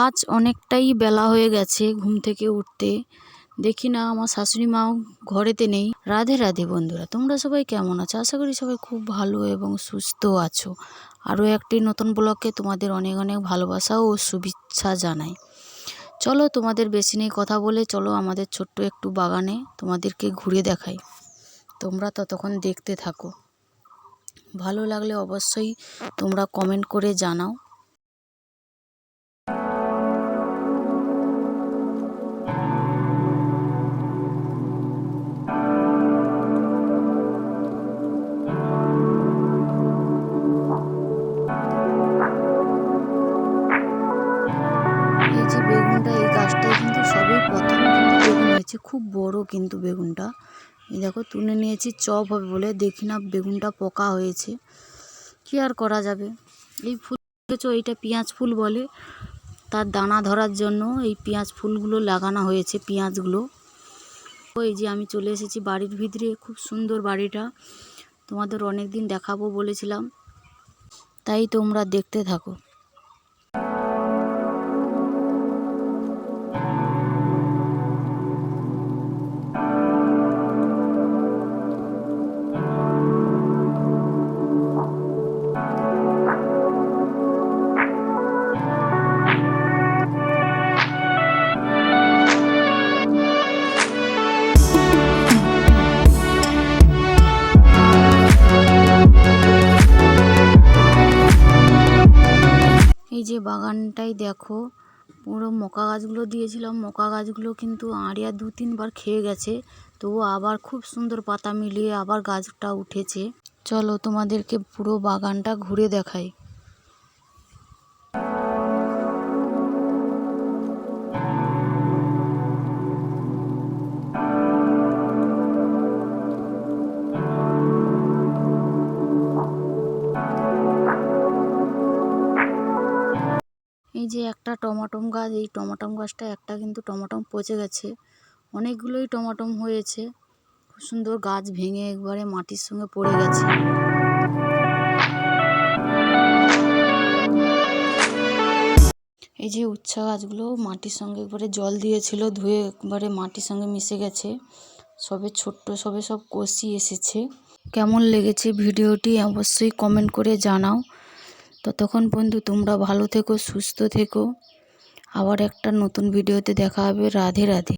আজ অনেকটাই বেলা হয়ে গেছে ঘুম থেকে উঠতে। দেখি না আমার শাশুড়ি মাও ঘরেতে নেই। রাধে রাধে বন্ধুরা, তোমরা সবাই কেমন আছো? আশা করি সবাই খুব ভালো এবং সুস্থ আছো। আরও একটি নতুন ব্লগে তোমাদের অনেক অনেক ভালোবাসা ও শুভেচ্ছা জানাই। চলো তোমাদের বেশি নেই কথা বলে, চলো আমাদের ছোট্ট একটু বাগানে তোমাদেরকে ঘুরে দেখাই। তোমরা ততক্ষণ দেখতে থাকো। ভালো লাগলে অবশ্যই তোমরা কমেন্ট করে জানাও। এই যে বেগুনটা, এই গাছটাই কিন্তু সবই প্রথম কিন্তু বেগুন হয়েছে, খুব বড় কিন্তু বেগুনটা। এই দেখো তুলে নিয়েছি চপ হবে বলে, দেখি না বেগুনটা পোকা হয়েছে, কি আর করা যাবে। এই ফুল দেখেছো, এইটা পেঁয়াজ ফুল বলে, তার দানা ধরার জন্য এই পেঁয়াজ ফুলগুলো লাগানো হয়েছে, পেঁয়াজগুলো। এই যে আমি চলে এসেছি বাড়ির ভিতরে, খুব সুন্দর বাড়িটা, তোমাদের অনেক দিন দেখাবো বলেছিলাম, তাই তোমরা দেখতে থাকো। এই যে বাগানটাই দেখো, পুরো মকা গাছগুলো দিয়েছিলাম, মকা গাছগুলো কিন্তু আড়িয়া 2-3 বার খেয়ে গেছে, তবু আবার খুব সুন্দর পাতা মিলিয়ে আবার গাছটা উঠেছে। চলো তোমাদেরকে পুরো বাগানটা ঘুরে দেখাই। এই যে একটা টমাটম গাছ, এই টমাটম গাছটা একটা কিন্তু টমাটম পচে গেছে, অনেকগুলোই টমাটম হয়েছে, খুব সুন্দর গাছ ভেঙে একবারে মাটির সঙ্গে পড়ে গেছে। এই যে উচ্ছা গাছগুলো মাটির সঙ্গে একবারে জল দিয়েছিল, ধুয়ে একবারে মাটির সঙ্গে মিশে গেছে, সবে ছোট্ট সবে সব কষি এসেছে। কেমন লেগেছে ভিডিওটি অবশ্যই কমেন্ট করে জানাও। ততক্ষণ বন্ধু তোমরা ভালো থেকো, সুস্থ থেকো। আবার একটা নতুন ভিডিওতে দেখা হবে। রাধে রাধে।